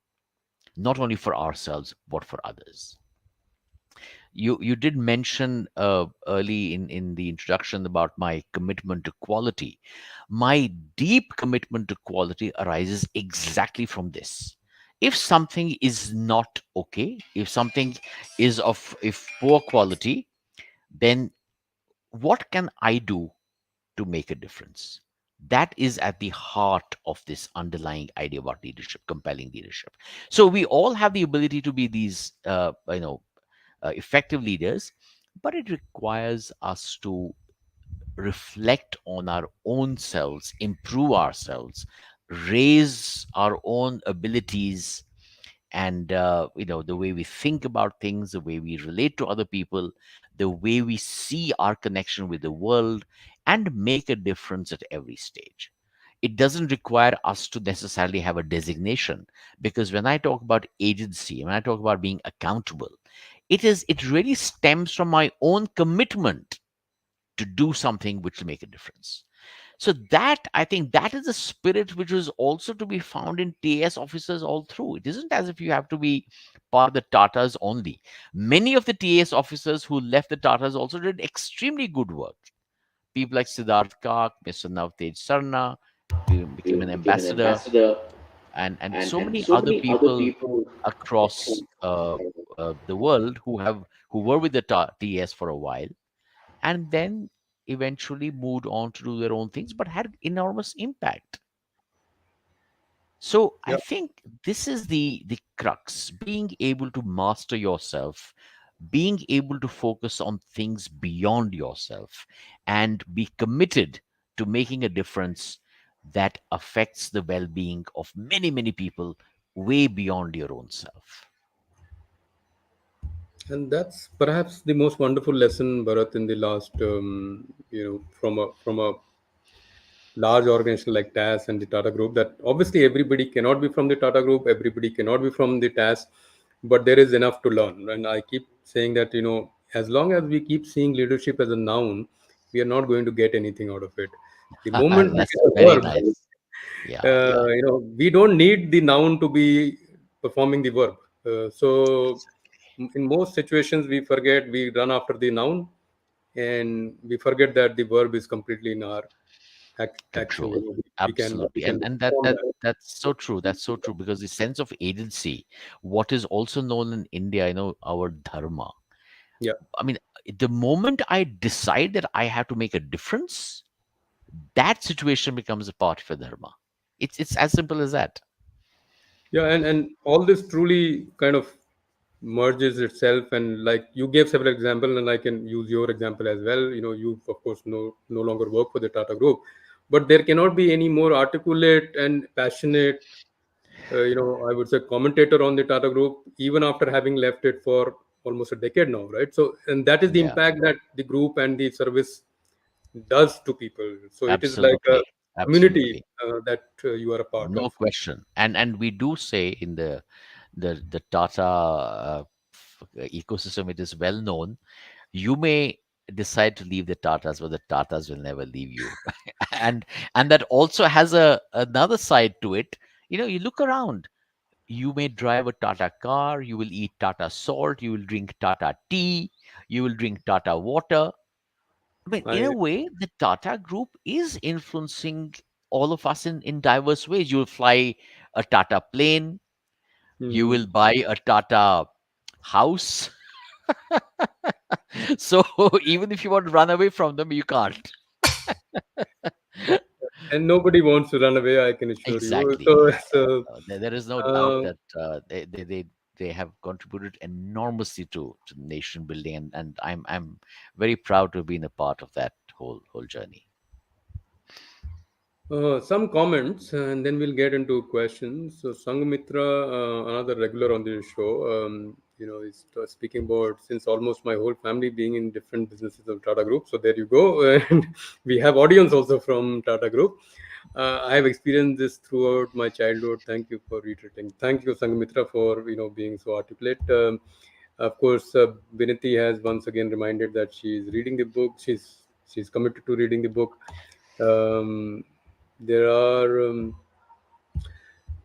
not only for ourselves, but for others. You did mention early in the introduction about my commitment to quality. My deep commitment to quality arises exactly from this. If something is not okay, if something is of if poor quality, then what can I do to make a difference? That is at the heart of this underlying idea about leadership, compelling leadership. So we all have the ability to be these effective leaders, but it requires us to reflect on our own selves, improve ourselves, raise our own abilities, and the way we think about things, the way we relate to other people, the way we see our connection with the world, and make a difference at every stage. It doesn't require us to necessarily have a designation, because when I talk about agency, when I talk about being accountable, it really stems from my own commitment to do something which will make a difference. So that, I think, that is the spirit which was also to be found in TS officers all through. It isn't as if you have to be part of the Tatas only. Many of the TS officers who left the Tatas also did extremely good work. People like Siddharth Kak, Mr. Navtej Sarna became an Became an ambassador. ambassador. and so many other people across the world who were with the TS for a while, and then eventually moved on to do their own things, but had enormous impact. So I Yeah. think this is the crux: being able to master yourself, being able to focus on things beyond yourself, and be committed to making a difference that affects the well-being of many people way beyond your own self. And that's perhaps the most wonderful lesson, Bharat, in the last, from a large organization like TAS and the Tata Group, that obviously everybody cannot be from the Tata Group, everybody cannot be from the TAS, but there is enough to learn. And I keep saying that, as long as we keep seeing leadership as a noun, we are not going to get anything out of it. The moment it That's is a very verb, nice. Yeah, yeah. we don't need the noun to be performing the verb. So, in most situations, we run after the noun, and we forget that the verb is completely in our action. Control. We Absolutely. can And that perform that that. that's so true. That's so true, because the sense of agency, what is also known in India, our dharma. Yeah. I mean, the moment I decide that I have to make a difference, that situation becomes a part of a dharma. It's as simple as that. Yeah, and all this truly kind of merges itself. And like you gave several examples, and I can use your example as well. You of course no longer work for the Tata Group, but there cannot be any more articulate and passionate, I would say, commentator on the Tata Group, even after having left it for almost a decade now, right? So, and that is the Yeah, impact that the group and the service does to people. So it is like a absolutely. community Absolutely. that you are a part No of. question. And we do say in the Tata ecosystem, it is well known. You may decide to leave the Tatas, but the Tatas will never leave you. and and that also has another side to it. You look around. You may drive a Tata car, you will eat Tata salt, you will drink Tata tea, you will drink Tata water. I mean, in I a way, the Tata Group is influencing all of us in diverse ways. You'll fly a Tata plane, you Mhm. will buy a Tata house. So even if you want to run away from them, you can't. And nobody wants to run away, I can assure you. Exactly. So, Yeah, yeah. There is no doubt uh, that they have contributed enormously to nation building, and I'm very proud to have been a part of that whole journey. some comments, and then we'll get into questions. So, Sangamitra, another regular on the show, is speaking about, since almost my whole family being in different businesses of Tata Group. So, there you go. And we have audience also from Tata Group. I have experienced this throughout my childhood. Thank you for reiterating. Thank you, Sangamitra, for being so articulate. Of course, Binati has once again reminded that she is reading the book. She's committed to reading the book. Um, there are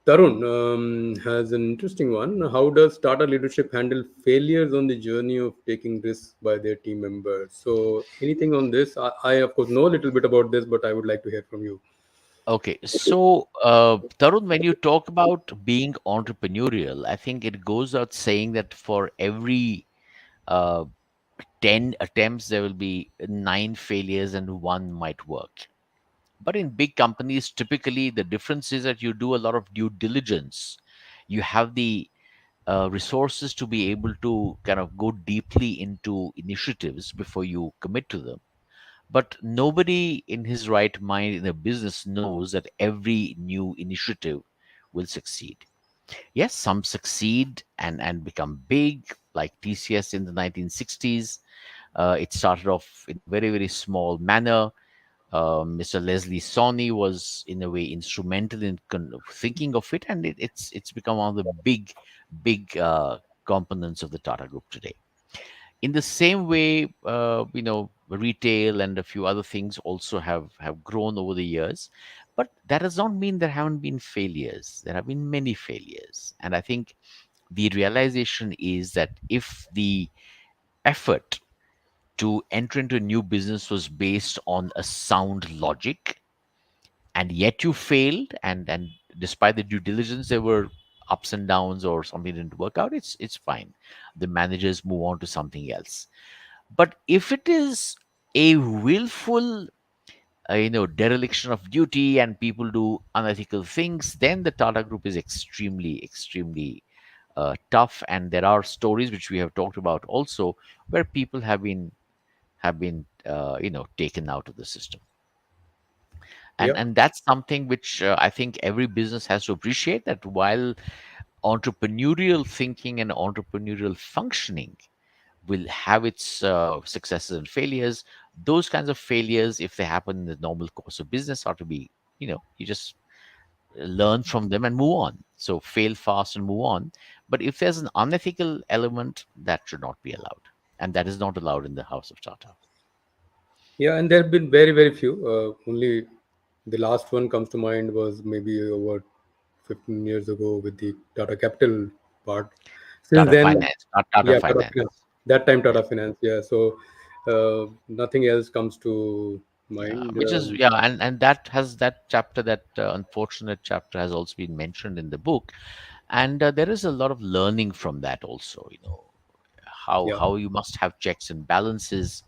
Tarun has an interesting one. How does Tata leadership handle failures on the journey of taking risks by their team members? So, anything on this? I of course know a little bit about this, but I would like to hear from you. Okay, so Tarun, when you talk about being entrepreneurial, I think it goes out saying that for every uh, 10 attempts, there will be nine failures and one might work. But in big companies, typically the difference is that you do a lot of due diligence. You have the resources to be able to kind of go deeply into initiatives before you commit to them. But nobody in his right mind in a business knows that every new initiative will succeed. Yes, some succeed and become big, like TCS in the 1960s. It started off in a very small manner. Mr. Leslie Sawney was, in a way, instrumental in thinking of it, and it's become one of the big components of the Tata Group today. In the same way, retail and a few other things also have grown over the years, but that does not mean there haven't been failures. There have been many failures, and I think the realization is that if the effort to enter into a new business was based on a sound logic, and yet you failed, and despite the due diligence, there were ups and downs or something didn't work out. It's fine. The managers move on to something else. But if it is a willful dereliction of duty and people do unethical things, then the Tata Group is extremely tough. And there are stories which we have talked about also, where people have been taken out of the system. and Yeah. and that's something which I think every business has to appreciate, that while entrepreneurial thinking and entrepreneurial functioning will have its successes and failures, those kinds of failures, if they happen in the normal course of business, are to be, you just learn from them and move on. So fail fast and move on. But if there's an unethical element, that should not be allowed. And that is not allowed in the House of Tata. Yeah, and there have been very, very few. Only the last one comes to mind was maybe over 15 years ago with the Tata Capital part. Since Tata then, Finance, not Tata yeah, Tata Finance. Finance. That time, Yeah. Tata Finance. Yeah, so nothing else comes to Yeah, mind. which is, yeah, and that has that chapter, that unfortunate chapter, has also been mentioned in the book. And there is a lot of learning from that also, how Yeah, how you must have checks and balances.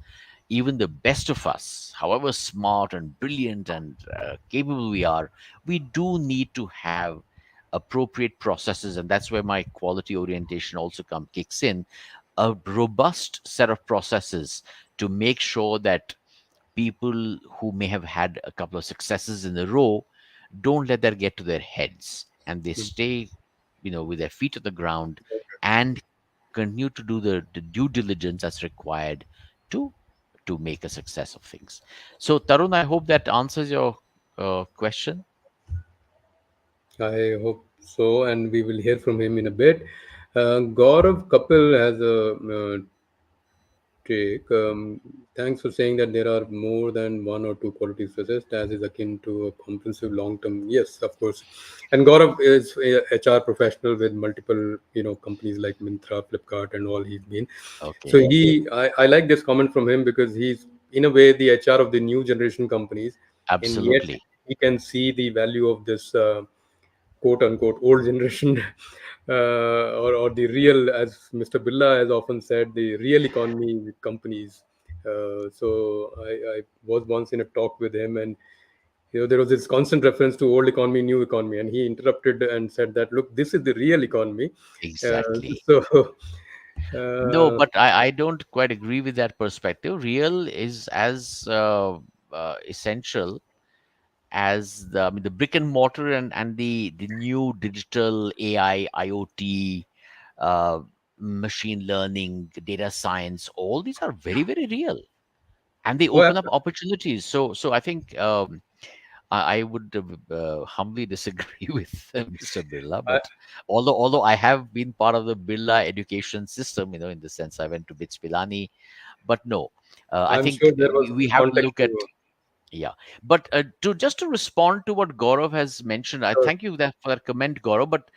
Even the best of us, however smart and brilliant and capable we are, we do need to have appropriate processes. And that's where my quality orientation also kicks in. A robust set of processes to make sure that people who may have had a couple of successes in a row don't let that get to their heads, and they stay, with their feet on the ground, and continue to do the due diligence that's required to to make a success of things. So Tarun, I hope that answers your question. I hope so, and we will hear from him in a bit. Gaurav Kapil has a take. Thanks for saying that there are more than one or two quality stresses, as is akin to a comprehensive long-term. Yes, of course. And Gaurav is a HR professional with multiple, companies like Mintra, Flipkart, and all he's been. So Okay. I like this comment from him because he's in a way the HR of the new generation companies, and yet Absolutely. he can see the value of this. Quote unquote old generation or the real, as Mr. Billa has often said, the real economy companies. So I was once in a talk with him, and there was this constant reference to old economy, new economy, and he interrupted and said that, look, this is the real economy. Exactly. So No, uh, but I don't quite agree with that perspective. Real is as essential as the brick and mortar, and the new digital AI, IoT, uh, machine learning, data science. All these are very, very real, and they oh, open up opportunities. So I think I would humbly disagree with Mr. Birla. I, But although I have been part of the Birla education system, in the sense I went to BITS Pilani, but no, I I'm sure think there was we have to context look at, to. yeah. But to respond to what Gaurav has mentioned, I Sure. thank you for that comment, Gaurav. But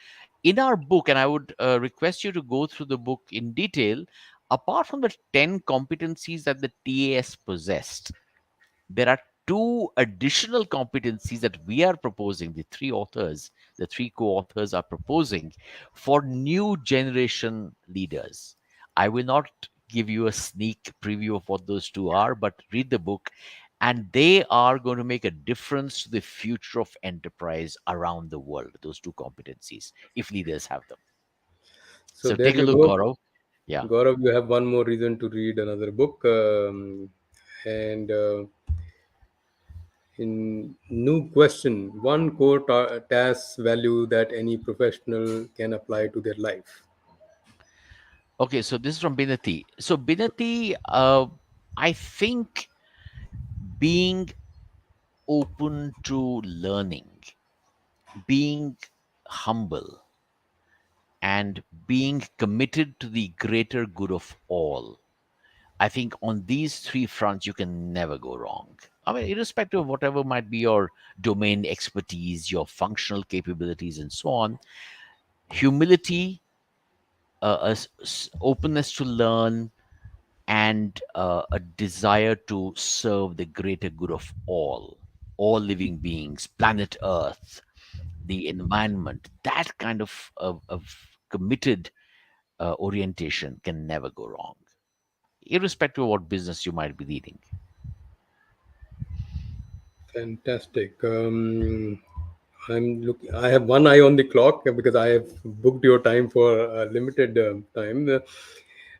in our book, and I would request you to go through the book in detail, apart from the 10 competencies that the TAS possessed, there are two additional competencies that we are proposing, the three co-authors are proposing for new generation leaders. I will not give you a sneak preview of what those two are, but read the book, and they are going to make a difference to the future of enterprise around the world, those two competencies, if leaders have them. So So there take a you look, go. Gaurav. Yeah. Gaurav, you have one more reason to read another book. And in new question, one core task value that any professional can apply to their life. Okay, so this is from Binati. So Binati, I think being open to learning, being humble, and being committed to the greater good of all. I think on these three fronts, you can never go wrong. I mean, irrespective of whatever might be your domain expertise, your functional capabilities, and so on, humility, openness to learn, and a desire to serve the greater good of all living beings, planet Earth, the environment, that kind of committed orientation can never go wrong, irrespective of what business you might be leading. Fantastic. I'm looking. I have one eye on the clock because I have booked your time for a limited time.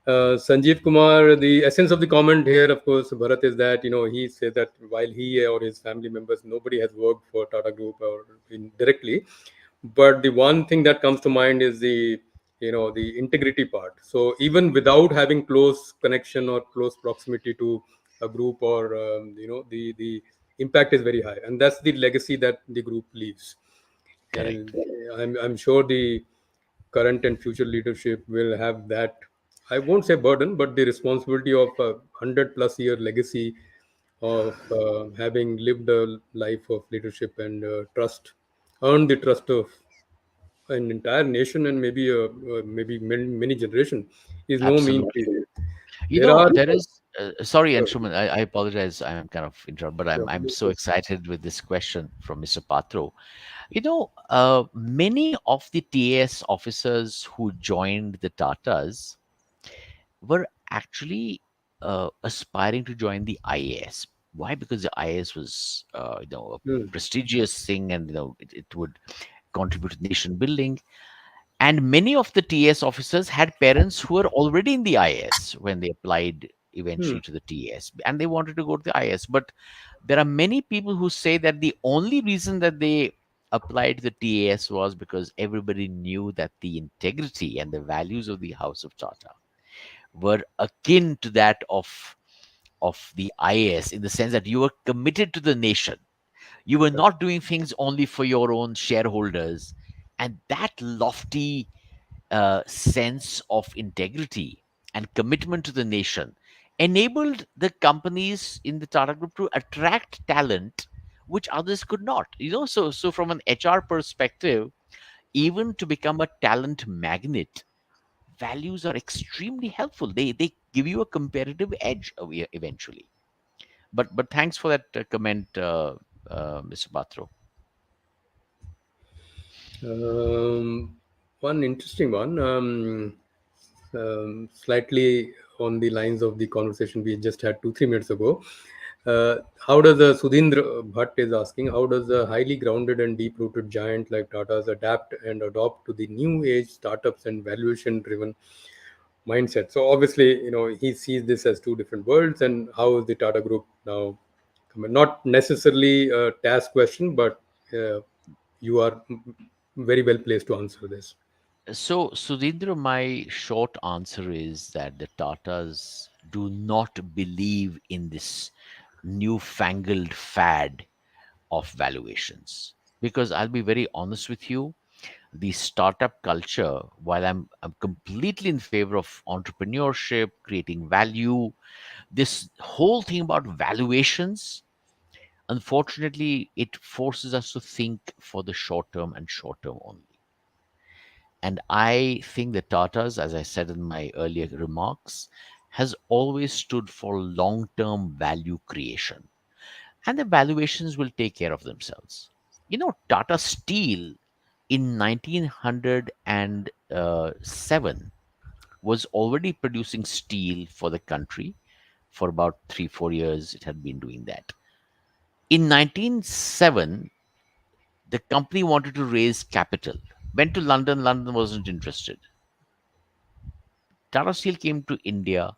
Sanjeev Kumar, the essence of the comment here, of course, Bharat, is that he said that while he or his family members, nobody has worked for Tata Group or directly, but the one thing that comes to mind is the integrity part. So even without having close connection or close proximity to a group, or the impact is very high, and that's the legacy that the group leaves. And Correct. I'm sure the current and future leadership will have that, I won't say burden, but the responsibility of a 100+ year legacy of having lived a life of leadership and earned the trust of an entire nation, and maybe many generation, is no mean feat. Absolutely. There are There is. Sorry, sure, Anshuman, I apologize. I'm kind of interrupt, but sure, I'm please so go. excited with this question from Mr. Patro. Many of the TAS officers who joined the Tatas were actually aspiring to join the IAS. Why? Because the IAS was, Hmm, a prestigious thing, and it would contribute to nation building. And many of the TAS officers had parents who were already in the IAS when they applied hmm, eventually to the TAS, and they wanted to go to the IAS. But there are many people who say that the only reason that they applied to the TAS was because everybody knew that the integrity and the values of the House of Tata were akin to that of the IAS, in the sense that you were committed to the nation. You were correct. not doing things only for your own shareholders. And that lofty sense of integrity and commitment to the nation enabled the companies in the Tata Group to attract talent which others could not. So from an HR perspective, even to become a talent magnet, values are extremely helpful. They give you a competitive edge eventually. But thanks for that comment, Mr. Batro. Um, One interesting one, slightly on the lines of the conversation we just had 2-3 minutes ago. How does a Sudhindra Bhatt is asking, how does a highly grounded and deep-rooted giant like Tata's adapt and adopt to the new age startups and valuation-driven mindset? So obviously, he sees this as two different worlds, and how is the Tata Group now? Not necessarily a task question, but you are very well placed to answer this. So, Sudhindra, my short answer is that the Tatas do not believe in this newfangled fad of valuations. Because I'll be very honest with you, the startup culture, while I'm completely in favor of entrepreneurship, creating value, this whole thing about valuations, unfortunately, it forces us to think for the short term and short term only. And I think the Tatas, as I said in my earlier remarks, has always stood for long term value creation. And the valuations will take care of themselves. Tata Steel in 1907 was already producing steel for the country. For about 3-4 years, it had been doing that. In 1907, the company wanted to raise capital. Went to London. London wasn't interested. Tata Steel came to India,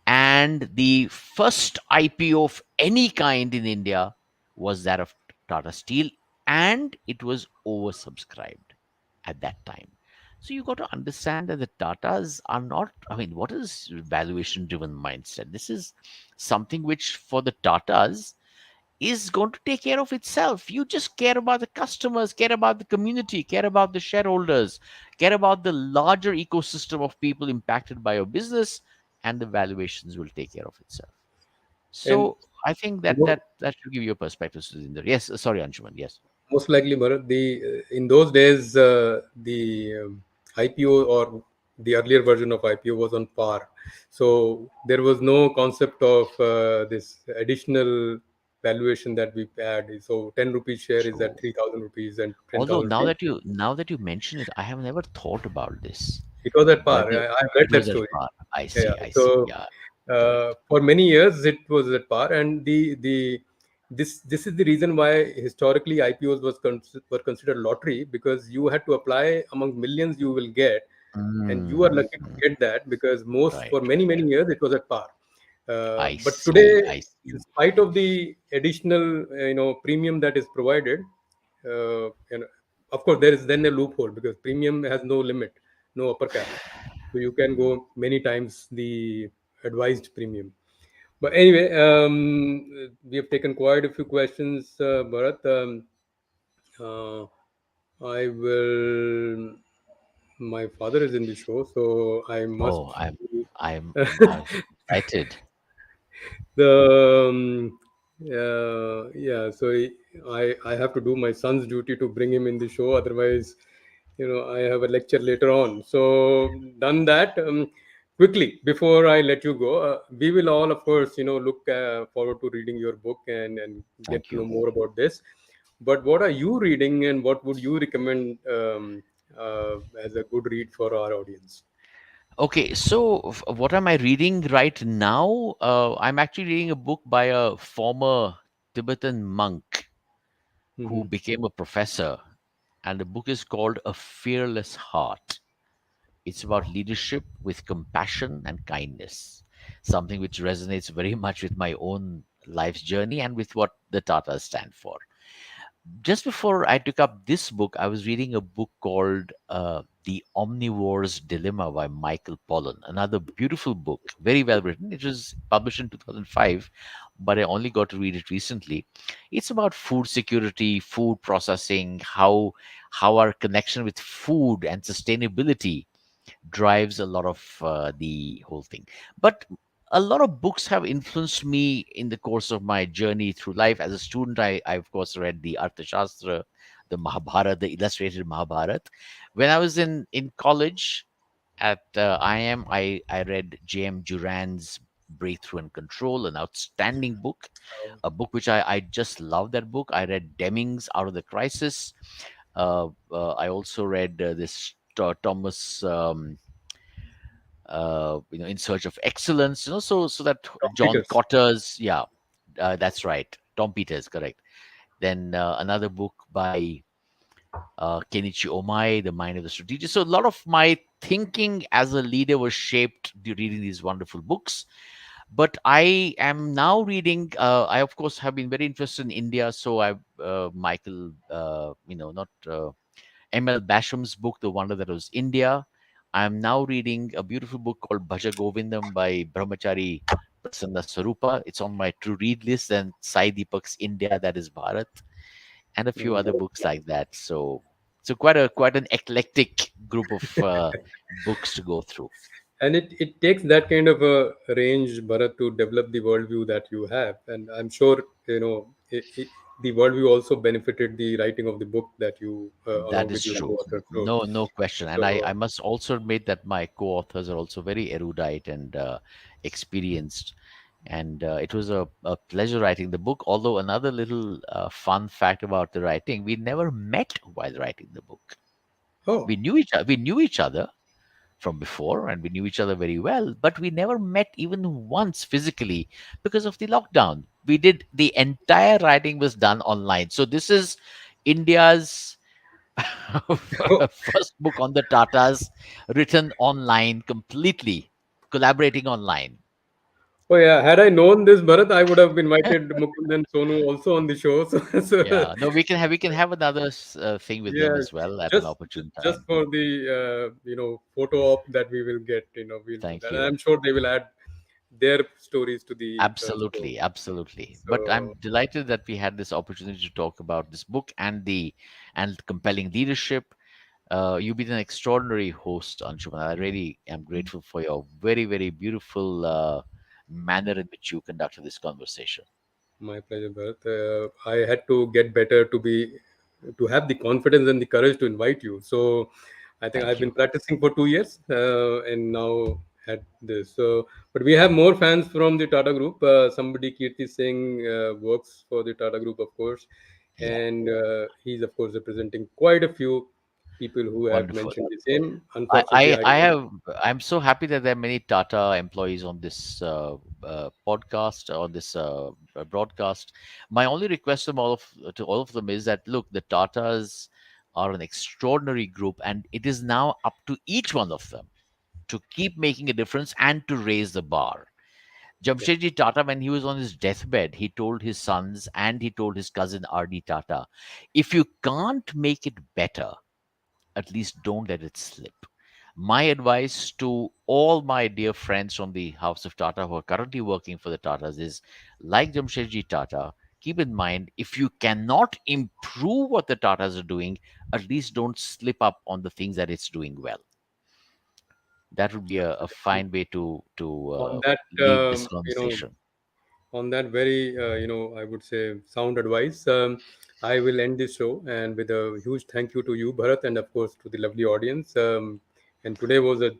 and the first IPO of any kind in India was that of Tata Steel, and it was oversubscribed at that time. So you got to understand that the Tatas are not, I mean, what is valuation driven mindset? This is something which for the Tatas is going to take care of itself. You just care about the customers, care about the community, care about the shareholders, care about the larger ecosystem of people impacted by your business, and the valuations will take care of itself. And So I think that mo- that should give you a perspective, Sudhinder. Yes, sorry, Anshuman. Yes. most likely, Bharat, the in those days, the IPO, or the earlier version of IPO, was on par. So there was no concept of this additional. valuation that we had. So 10 rupees share is at True. 3,000 rupees, and Although 10,000 rupees. now that you mention it, I have never thought about this. It was at But par. I've read it that was at story. par. Yeah. I see. So Yeah, correct. for many years it was at par, and the this is the reason why historically IPOs were considered lottery, because you had to apply among millions you will get, and you are Mm, lucky to get that, because most right, for many right. many years it was at par. I But see. today, I in see. spite of the additional premium that is provided, and of course there is then a loophole, because premium has no limit, no upper cap, so you can go many times the advised premium. But anyway, we have taken quite a few questions, Bharat. Uh, I will. My father is in the show, so I must. Oh, I'm excited. the Yeah, so I have to do my son's duty to bring him in the show. Otherwise, I have a lecture later on. So done that. Quickly before I let you go, we will all, of course, look forward to reading your book, and get Thank to know you. more about this. But what are you reading, and what would you recommend as a good read for our audience? Okay, so what am I reading right now? I'm actually reading a book by a former Tibetan monk who Hmm. became a professor, and the book is called A Fearless Heart. It's about leadership with compassion and kindness, something which resonates very much with my own life's journey and with what the Tatas stand for. Just before I took up this book, I was reading a book called The Omnivore's Dilemma by Michael Pollan. Another beautiful book, very well written. It was published in 2005, but I only got to read it recently. It's about food security, food processing, how our connection with food and sustainability drives a lot of the whole thing. But a lot of books have influenced me in the course of my journey through life. As a student, I of course read the Arthashastra, the Mahabharata, the illustrated Mahabharata. When I was in college at IIM, I read J.M. Duran's Breakthrough and Control, an outstanding book, a book which I just love that book. I read Deming's Out of the Crisis. I also read this Thomas In Search of Excellence, so that Tom John Peters. Cotter's, yeah, that's right, Tom Peters, correct. Then another book by Kenichi Omai, The Mind of the Strategist. So a lot of my thinking as a leader was shaped reading these wonderful books. But I am now reading. I of course have been very interested in India, so I've Michael, not M.L. Basham's book, The Wonder That Was India. I am now reading a beautiful book called Bhaja Govindam by Brahmachari Prasanna Sarupa. It's on my to read list, and Sai Deepak's India, that is Bharat, and a few other books like that. So quite an eclectic group of books to go through. And it takes that kind of a range, Bharat, to develop the worldview that you have. And I'm sure the worldview also benefited the writing of the book that you, That along is with your true. co-author, wrote. No question. And I So must also admit that my co-authors are also very erudite and experienced. And it was a pleasure writing the book. Although another little fun fact about the writing, we never met while writing the book. oh, We knew each other from before, and we knew each other very well, but we never met even once physically because of the lockdown. We did the entire writing was done online. So this is India's first book on the Tatas, written online completely, collaborating online. oh yeah. Had I known this, Bharat, I would have invited Mukund and Sonu also on the show. So Yeah, no, we can have another thing with them yeah, as well at an just opportune just time. for the photo op that we will get, we'll do Thank that, and you. I'm sure they will add their stories to the show. Absolutely, absolutely. But So I'm delighted that we had this opportunity to talk about this book and the and compelling leadership. You've been an extraordinary host, Anshuman. I really am grateful for your very beautiful manner in which you conducted this conversation. my pleasure, Bharat. I had to get better to have the confidence and the courage to invite you. So I think I've Thank been you. practicing for 2 years, and now at this. So, but we have more fans from the Tata Group. Somebody, Kirti Singh, works for the Tata Group, of course, Yeah, and he's of course representing quite a few people who have wonderful. mentioned the same. I, Unfortunately, I, I I don't. have. I'm so happy that there are many Tata employees on this podcast, on this broadcast. My only request to all of them is that look, the Tatas are an extraordinary group, and it is now up to each one of them to keep making a difference and to raise the bar. Yeah, Jamshedji Tata, when he was on his deathbed, he told his sons and he told his cousin R.D. Tata, if you can't make it better, at least don't let it slip. My advice to all my dear friends from the House of Tata who are currently working for the Tatas is like Jamshedji Tata, keep in mind if you cannot improve what the Tatas are doing, at least don't slip up on the things that it's doing well. That would be a fine way on to that, leave this you know, conversation. on that very, I would say, sound advice, I will end this show and with a huge thank you to you, Bharat, and of course to the lovely audience. And today was a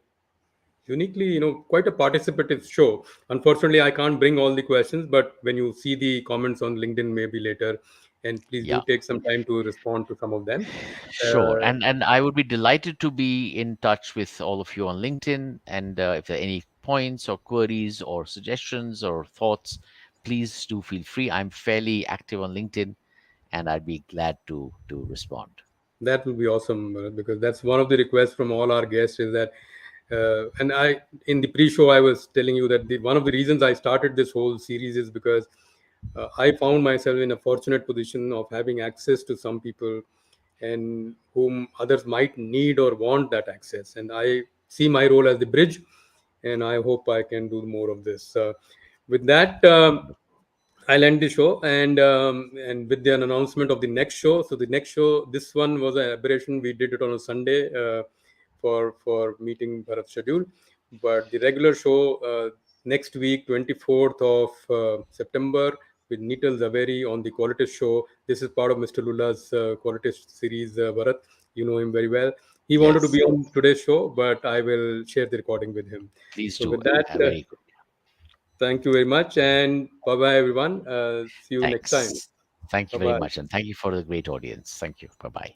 uniquely, quite a participative show. Unfortunately, I can't bring all the questions, but when you see the comments on LinkedIn, maybe later, and please Yeah. do take some time to respond to some of them. Sure, Uh, and I would be delighted to be in touch with all of you on LinkedIn. And if there are any points or queries or suggestions or thoughts, please do feel free. I'm fairly active on LinkedIn, and I'd be glad to respond. That will be awesome, because that's one of the requests from all our guests is that, and I in the pre-show I was telling you that one of the reasons I started this whole series is because I found myself in a fortunate position of having access to some people and whom others might need or want that access, and I see my role as the bridge, and I hope I can do more of this. With that. I'll end the show and with the announcement of the next show. So the next show, this one was an aberration. We did it on a Sunday for meeting Bharat's schedule, but the regular show next week, 24th of September, with Nital Zaveri on the Qualitas show. This is part of Mr. Lulla's Qualitas series. Bharat, you know him very well. He wanted to Yes, be on today's show, but I will share the recording with him. please So do. with that. Very good. Thank you very much, and bye bye, everyone. See you next time. Thanks. Thank Bye you very bye. much, and thank you for the great audience. Thank you. Bye bye.